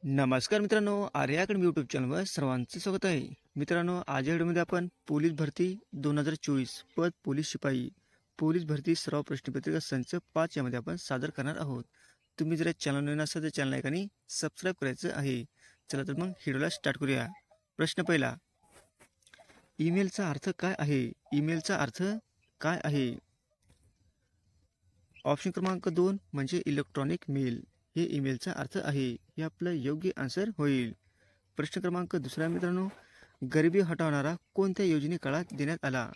नमस्कार मित्रांनो, Arya academy YouTube चॅनलवर सर्वांचे स्वागत आहे. मित्रांनो, आज या व्हिडिओमध्ये आपण पोलीस भरती 2024 पद पोलीस शिपाई पोलीस भरती सराव प्रश्नपत्रिका संच 5 यामध्ये आपण सादर करणार आहोत. तुम्ही जर चॅनल नवीन असाल तर चॅनल ऐकानी सबस्क्राईब करायचं आहे. चला तर मग व्हिडिओला स्टार्ट करूया. प्रश्न पहिला, ईमेलचा अर्थ काय आहे? ईमेलचा अर्थ काय आहे? ऑप्शन क्रमांक 2 म्हणजे इलेक्ट्रॉनिक मेल, हे ईमेलचा अर्थ आहे. हे आपलं योग्य आन्सर होईल. प्रश्न क्रमांक दुसरा मित्रांनो, गरिबी हटवणारा कोणत्या योजने काळात देण्यात आला?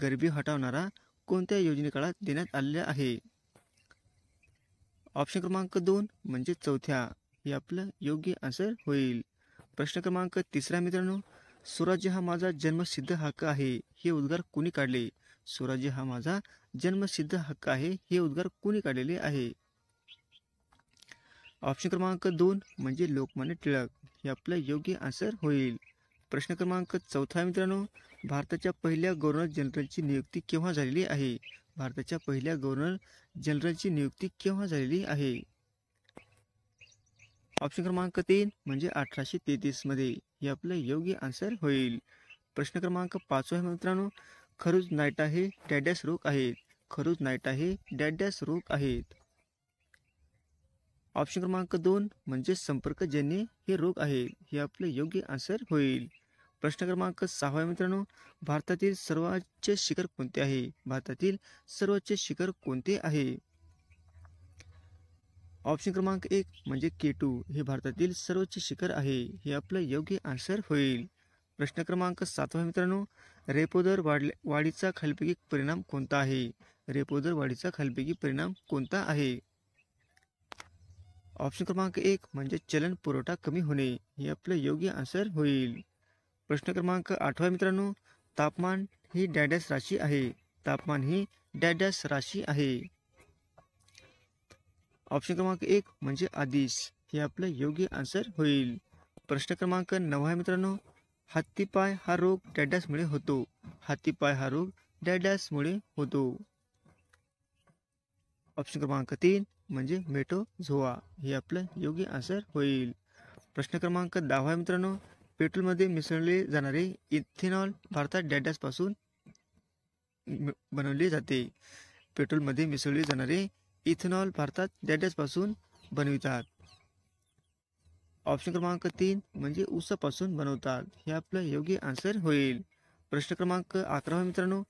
गरिबी हटवणारा कोणत्या योजने काळात देण्यात आलेला आहे? ऑप्शन क्रमांक 2 म्हणजे चौथ्या, हे आपलं योग्य आन्सर होईल. प्रश्न क्रमांक तिसरा मित्रांनो, स्वराज्य हा माझा जन्मसिद्ध हक्क आहे, हे उद्गार कुणी काढले? स्वराज्य हा माझा जन्मसिद्ध हक्क आहे, हे उद्गार कुणी काढलेले आहे? ऑप्शन क्रमांक 2 म्हणजे लोकमान्य टिळक, हे आपलं योग्य आन्सर होईल. प्रश्न क्रमांक चौथा मित्रांनो, भारताच्या पहिल्या गव्हर्नर जनरलची नियुक्ती केव्हा झालेली आहे? भारताच्या पहिल्या गव्हर्नर जनरलची नियुक्ती केव्हा झालेली आहे? ऑप्शन क्रमांक 3 म्हणजे 1833 मध्ये, हे आपलं योग्य आन्सर होईल. प्रश्न क्रमांक 5 मित्रांनो, खरुज नायटा हे डॅडॅस रोग आहेत. खरुज नायटा हे डॅडॅस रोग आहेत. ऑप्शन क्रमांक 2 म्हणजे संपर्कजन्य हे रोग आहेत, हे आपले योग्य आन्सर होईल. प्रश्न क्रमांक 6 मित्रांनो, भारतातील सर्वोच्च शिखर कोणते आहे? भारतातील सर्वोच्च शिखर कोणते आहे? ऑप्शन क्रमांक 1 म्हणजे K2 हे भारतातील सर्वोच्च शिखर आहे, हे आपलं योग्य आन्सर होईल. प्रश्न क्रमांक 7 मित्रांनो, रेपो दर वाढीचा खालीलपैकी परिणाम कोणता आहे? रेपो दर वाढीचा खालीलपैकी परिणाम कोणता आहे? ऑप्शन क्रमांक 1 म्हणजे चलन पुरवठा कमी होणे, हे आपलं योग्य आन्सर होईल. प्रश्न क्रमांक 8 मित्रांनो, तापमान ही डॅडॅस राशी आहे. तापमान ही डॅडॅस राशी आहे. ऑप्शन क्रमांक 1 म्हणजे आदिश, हे आपलं योग्य आन्सर होईल. प्रश्न क्रमांक 9 मित्रांनो, हत्तीपाय हा रोग डॅडॅसमुळे होतो. हत्तीपाय हा रोग डॅडॅसमुळे होतो. ऑप्शन क्रमांक 3 म्हणजे मेटोझोआ, हे आपलं योग्य आन्सर होईल. प्रश्न क्रमांक 10 मित्रांनो, पेट्रोलमध्ये मिसळले जाणारे इथेनॉल भारतात डॅडॅसपासून बनवले जाते. पेट्रोलमध्ये मिसळले जाणारे इथेनॉल भारतात डॅडॅसपासून बनवितात. ऑप्शन क्रमांक 3 म्हणजे ऊसापासून बनवतात, हे आपलं योग्य आन्सर होईल. प्रश्न क्रमांक 11 मित्रांनो,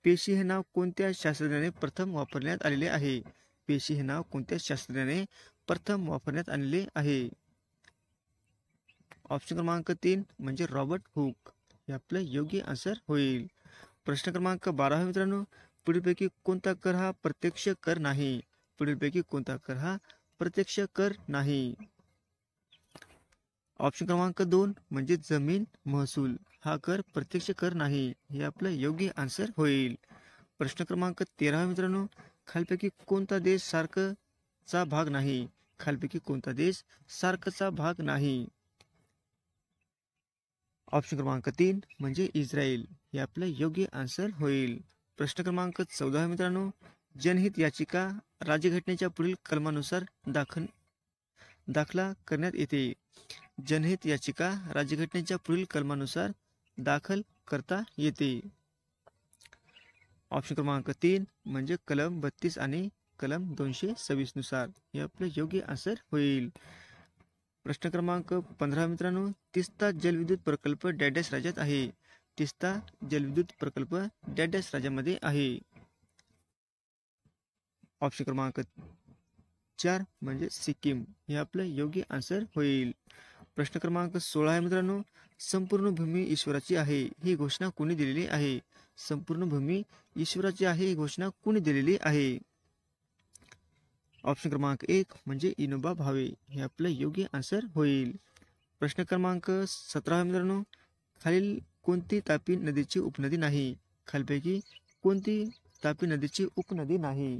पेशी हे नाव कोणत्या शास्त्रज्ञाने प्रथम वापरण्यात आलेले आहे? पेशी हे नाव कोणत्या शास्त्रज्ञाने प्रथम वापरण्यात आलेले आहे? ऑप्शन क्रमांक 3 म्हणजे रॉबर्ट हुक, हे आपलं योग्य आन्सर होईल. प्रश्न क्रमांक 12 मित्रांनो, पुढीलपैकी कोणता कर हा प्रत्यक्ष कर नाही? पुढीलपैकी कोणता कर हा प्रत्यक्ष कर नाही? ऑप्शन क्रमांक 2 म्हणजे जमीन महसूल, हा कर प्रत्यक्ष कर नाही, हे आपलं योग्य आन्सर होईल. प्रश्न क्रमांक 13 मित्रांनो, खालीलपैकी कोणता देश सार्कचा भाग नाही? खालीलपैकी कोणता देश सार्कचा भाग नाही? ऑप्शन क्रमांक 3 म्हणजे इस्रायल, हे आपलं योग्य आन्सर होईल. प्रश्न क्रमांक 14 मित्रांनो, जनहित याचिका राज्यघटनेच्या पुढील कलमानुसार दाखला करण्यात येते. जनहित याचिका राज्यघटनेच्या पुढील कलमानुसार दाखल करता येते. ऑप्शन क्रमांक 3 म्हणजे कलम 32 आणि कलम 226 नुसार, हे आपलं योग्य आन्सर होईल. प्रश्न क्रमांक 15 मित्रांनो, तिस्ता जलविद्युत प्रकल्प डॅडॅस राज्यात आहे. तिस्ता जलविद्युत प्रकल्प डॅडॅस राज्यामध्ये आहे. ऑप्शन क्रमांक 4 म्हणजे सिक्कीम, हे आपलं योग्य आन्सर होईल. प्रश्न क्रमांक 16 मित्रांनो, संपूर्ण भूमी ईश्वराची आहे, ही घोषणा कोणी दिलेली आहे? संपूर्ण भूमी ईश्वराची आहे, ही घोषणा कोणी दिलेली आहे? ऑप्शन क्रमांक 1 म्हणजे इनोबा भावे, हे आपलं योग्य आन्सर होईल. प्रश्न क्रमांक 17 मित्रांनो, खालील कोणती तापी नदीची उपनदी नाही? खालीलपैकी कोणती तापी नदीची उपनदी नाही?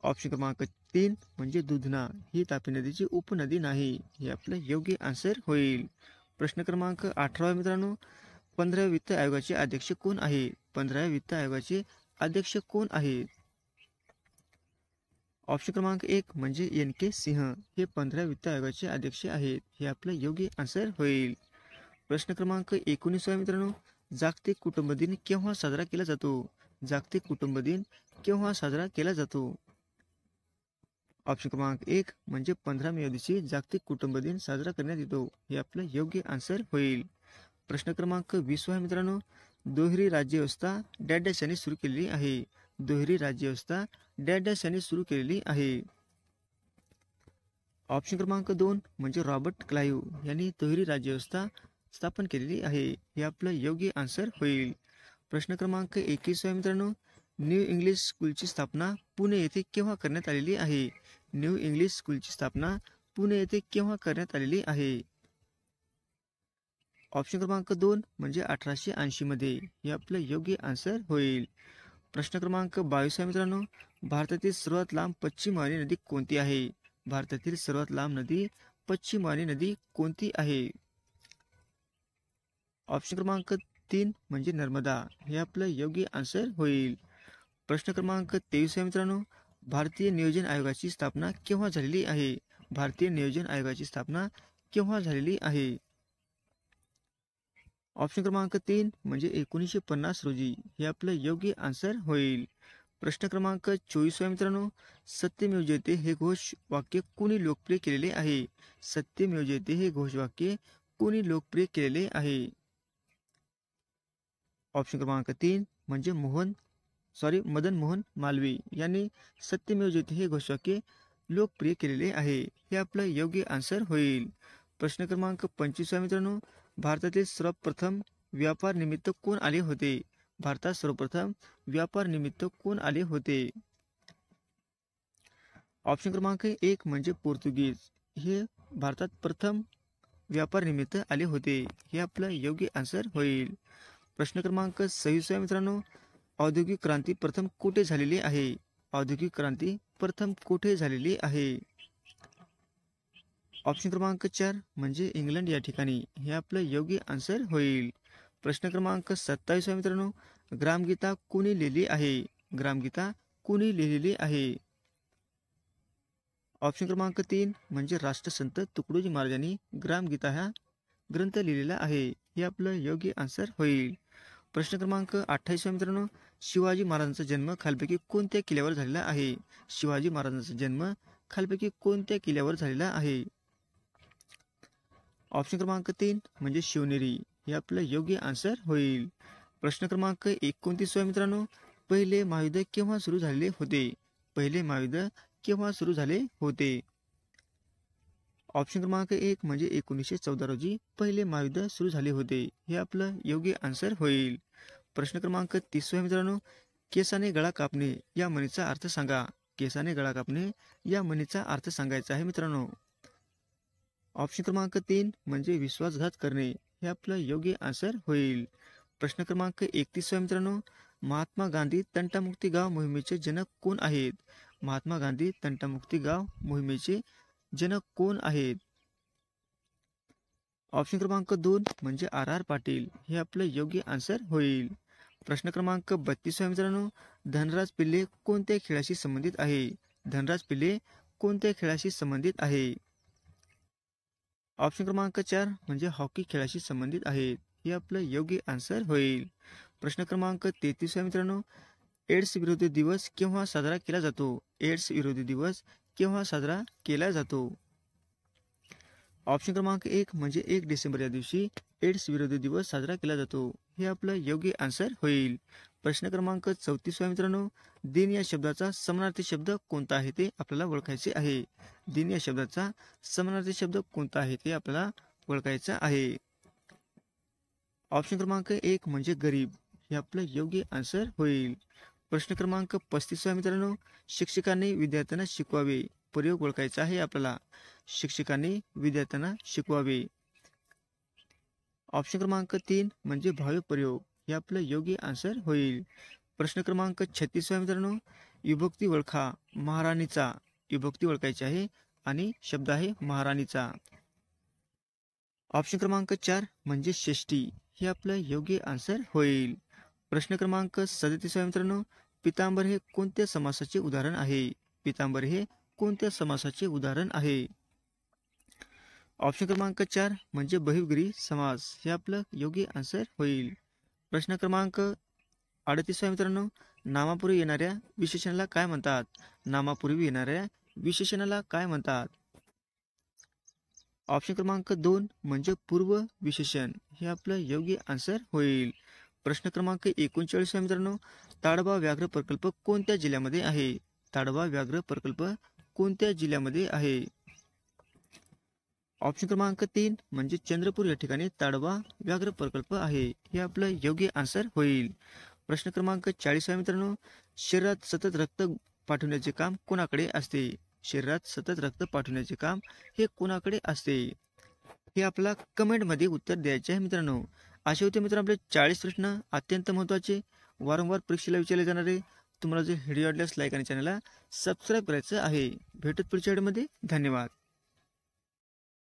ऑप्शन क्रमांक 3 म्हणजे दुधना, ही तापी नदीची उपनदी नाही, हे आपलं योग्य आन्सर होईल. प्रश्न क्रमांक 18 मित्रांनो, 15व्या वित्त आयोगाचे अध्यक्ष कोण आहे? 15व्या वित्त आयोगाचे अध्यक्ष कोण आहेत? ऑप्शन क्रमांक 1 म्हणजे NK सिंह, हे 15 वित्त आयोगाचे अध्यक्ष आहेत. हे आपलं योग्य आन्सर होईल. प्रश्न क्रमांक 19 मित्रांनो, जागतिक कुटुंब दिन केव्हा साजरा केला जातो? जागतिक कुटुंब दिन केव्हा साजरा केला जातो? ऑप्शन क्रमांक 1 म्हणजे 15 मे दिवशी जागतिक कुटुंब दिन साजरा करण्यात येतो. हे आपलं योग्य आन्सर होईल. प्रश्न क्रमांक 20 मित्रांनो, दुहेरी राज्यव्यवस्था डॅश यांनी सुरू केलेली आहे. दुहेरी राज्यव्यवस्था डॅश यांनी सुरू केलेली आहे. ऑप्शन क्रमांक 2 म्हणजे रॉबर्ट क्लाइव्ह यांनी दुहेरी राज्यव्यवस्था स्थापन केलेली आहे. हे आपलं योग्य आन्सर होईल. प्रश्न क्रमांक 21 मित्रांनो, न्यू इंग्लिश स्कूलची स्थापना पुणे येथे केव्हा करण्यात आलेली आहे? न्यू इंग्लिश स्कूलची स्थापना पुणे येथे केव्हा करण्यात आलेली आहे? ऑप्शन क्रमांक 2 म्हणजे 1880 मध्ये. हे आपलं योग्य आन्सर होईल. प्रश्न क्रमांक 22 मित्रांनो, भारतातील सर्वात लांब पश्चिम वाहिनी नदी कोणती आहे? भारतातील सर्वात लांब नदी पश्चिम वाहिनी नदी कोणती आहे? ऑप्शन क्रमांक 3 म्हणजे नर्मदा. हे आपलं योग्य आन्सर होईल. प्रश्न क्रमांक 23 मित्रांनो, भारतीय नियोजन आयोगाची स्थापना केव्हा झालेली आहे? भारतीय नियोजन आयोगाची स्थापना केव्हा झालेली आहे? ऑप्शन क्रमांक 3 म्हणजे 1950 रोजी. हे आपलं योग्य आन्सर होईल. प्रश्न क्रमांक 24 मित्रांनो, सत्यमेव जयते हे घोष वाक्य कोणी लोकप्रिय केलेले आहे? सत्यमेव जयते हे घोषवाक्य कोणी लोकप्रिय केलेले आहे? ऑप्शन क्रमांक 3 म्हणजे मदन मोहन मालवीय यांनी सत्यमेव जयते हे घोषवाक्य लोकप्रिय केलेले आहे. हे आपलं योग्य आन्सर होईल. प्रश्न क्रमांक 25 मित्रांनो, भारतातील सर्वप्रथम व्यापार निमित्त कोण आले होते? भारतात सर्वप्रथम व्यापार निमित्त कोण आले होते? ऑप्शन क्रमांक 1 म्हणजे पोर्तुगीज. हे भारतात प्रथम व्यापार निमित्त आले होते. हे आपलं योग्य आन्सर होईल. प्रश्न क्रमांक 26 मित्रांनो, औद्योगिक क्रांती प्रथम कुठे झालेली आहे? औद्योगिक क्रांती प्रथम कुठे झालेली आहे? ऑप्शन क्रमांक 4 म्हणजे इंग्लंड या ठिकाणी. हे आपलं योग्य आन्सर होईल. प्रश्न क्रमांक 27 मित्रांनो, ग्रामगीता कोणी लिहिली आहे? ग्रामगीता कोणी लिहिलेली आहे? ऑप्शन क्रमांक 3 म्हणजे राष्ट्रसंत तुकडोजी महाराजांनी ग्रामगीता हा ग्रंथ लिहिलेला आहे. हे आपलं योग्य आन्सर होईल. प्रश्न क्रमांक 28 मित्रांनो, शिवाजी महाराजांचा जन्म खालपैकी कोणत्या किल्ल्यावर झालेला आहे? शिवाजी महाराजांचा जन्म खालपैकी कोणत्या किल्ल्यावर झालेला आहे? ऑप्शन क्रमांक 3 म्हणजे शिवनेरी. हे आपलं योग्य आन्सर होईल. प्रश्न क्रमांक 29 मित्रांनो, पहिले महायुद्ध केव्हा सुरू झालेले होते? पहिले महायुद्ध केव्हा सुरू झाले होते? ऑप्शन क्रमांक 1 म्हणजे 1914 रोजी पहिले महायुद्ध सुरू झाले होते. हे आपलं योग्य आन्सर होईल. प्रश्न क्रमांक 30 मित्रांनो, केसाने गळा कापणे या म्हणीचा अर्थ सांगा. केसाने गळा कापणे या म्हणीचा अर्थ सांगायचा आहे मित्रांनो. ऑप्शन क्रमांक 3 म्हणजे विश्वासघात करणे. हे आपलं योग्य आन्सर होईल. प्रश्न क्रमांक 31 मित्रांनो, महात्मा गांधी तंटामुक्ती गाव मोहिमेचे जनक कोण आहेत? महात्मा गांधी तंटामुक्ती गाव मोहिमेचे जनक कोण आहेत? ऑप्शन क्रमांक 2 म्हणजे RR पाटील. हे आपलं योग्य आन्सर होईल. प्रश्न क्रमांक 32 मित्रांनो, धनराज पिल्ले कोणत्या खेळाशी संबंधित आहे? धनराज पिल्ले कोणत्या खेळाशी संबंधित आहे? ऑप्शन क्रमांक 4 म्हणजे हॉकी खेळाशी संबंधित आहेत. हे आपलं योग्य आन्सर होईल. प्रश्न क्रमांक 33 मित्रांनो, एड्स विरोधी दिवस केव्हा साजरा केला जातो? एड्स विरोधी दिवस केव्हा साजरा केला जातो? ऑप्शन क्रमांक 1 म्हणजे 1 डिसेंबर या दिवशी एड्स विरोधी दिवस साजरा केला जातो. हे आपलं योग्य आन्सर होईल. प्रश्न क्रमांक 34 मित्रांनो, दिन या शब्दाचा समानार्थी शब्द कोणता आहे ते आपल्याला ओळखायचे आहे. दिन या शब्दाचा समानार्थी शब्द कोणता आहे ते आपल्याला ओळखायचा आहे. ऑप्शन क्रमांक 1 म्हणजे गरीब. हे आपलं योग्य आन्सर होईल. प्रश्न क्रमांक 35 मित्रांनो, शिक्षकांनी विद्यार्थ्यांना शिकवावे. प्रयोग ओळखायचा आहे आपल्याला. शिक्षकांनी विद्यार्थ्यांना शिकवावे. ऑप्शन क्रमांक 3 म्हणजे भाव्य प्रयोग. हे आपलं योग्य आन्सर होईल. प्रश्न क्रमांक 36 मित्रांनो, विभक्ती ओळखा. महाराणीचा. विभक्ती ओळखायची आहे आणि शब्द आहे महाराणीचा. ऑप्शन क्रमांक 4 म्हणजे षष्ठी. हे आपलं योग्य आन्सर होईल. प्रश्न क्रमांक 37 मित्रांनो, पितांबर हे कोणत्या समासाचे उदाहरण आहे? पितांबर हे कोणत्या समासाचे उदाहरण आहे? ऑप्शन क्रमांक 4 म्हणजे बहुव्रीही समास हे आपलं योग्य आन्सर होईल. प्रश्न क्रमांक 38 मित्रांनो, नामापूर्वी येणाऱ्या विशेषणाला काय म्हणतात? नामापूर्वी येणाऱ्या विशेषणाला काय म्हणतात? ऑप्शन क्रमांक 2 म्हणजे पूर्व विशेषण हे आपलं योग्य आन्सर होईल. प्रश्न क्रमांक 39 मित्रांनो, ताडोबा व्याघ्र प्रकल्प कोणत्या जिल्ह्यामध्ये आहे? ताडोबा व्याघ्र प्रकल्प कोणत्या जिल्ह्यामध्ये आहे? ऑप्शन क्रमांक 3 म्हणजे चंद्रपूर या ठिकाणी ताडोबा व्याघ्र प्रकल्प आहे हे आपलं योग्य आन्सर होईल. प्रश्न क्रमांक 40 मित्रांनो, शरीरात सतत रक्त पाठवण्याचे काम कोणाकडे असते? शरीरात सतत रक्त पाठवण्याचे काम हे कोणाकडे असते? हे आपला कमेंटमध्ये उत्तर द्यायचे आहे मित्रांनो. असे होते मित्रांनो आपले 40 प्रश्न, अत्यंत महत्त्वाचे, वारंवार परीक्षेला विचारले जाणारे. तुम्हाला जर व्हिडिओ आवडल्यास लाईक आणि चॅनलला सबस्क्राईब करायचं आहे. भेटत पुढच्या व्हिडिओमध्ये. धन्यवाद.